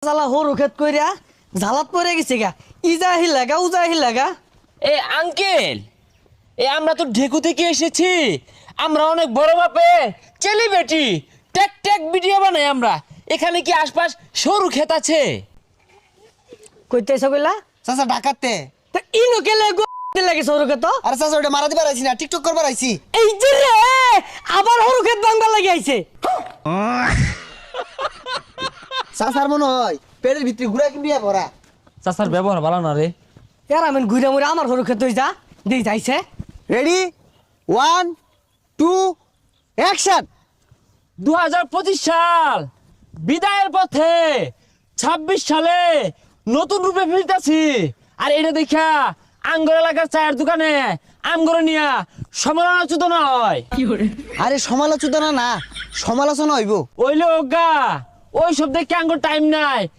জ্বালা হরু খেত কইরা ঝালাত পড়ে গেছে গা ইজা হিলাগা উজা হিলাগা। এ আঙ্কেল, আমরা তো ঢেকু থেকে এসেছি। আমরা অনেক বড় বাপে চেলি বেটি টেক টেক ভিডিও বানাই আমরা। এখানে কি আশপাশ সরু ক্ষেত আছে? কইতেছ কইলা চাচা ডাকাতে। তা ইনো কেলে গো লাগে সরু খেত। আরে চাচা ওটা মারা দিবার আইছি না, টিকটক করবার আইছি। এই যে রে আবার হরু খেত ভাঙবার লাগি আইছে। চাচার মনে হয় পেটের ভিতরে ঘুরা কিনবিয়া ভরা। চাচার ব্যবহার ভালো না রে। এর আমি ঘুরে মুড়ে আমার হরু খেত হই যা দেই যাইছে। Ready 1 2 action. 2025 সাল বিদায়ের পথে, 26 সালে নতুন রূপে ফিরতেছি। আর এটা দেখা আঙ্গর এলাকার চায়ের দোকানে আমগর নিয়া সমালোচনা হয়। আরে সমালোচনা না, সমালোচনা হইব। ওইলে ওগা ওই সব দেখে আঙ্গর টাইম নাই।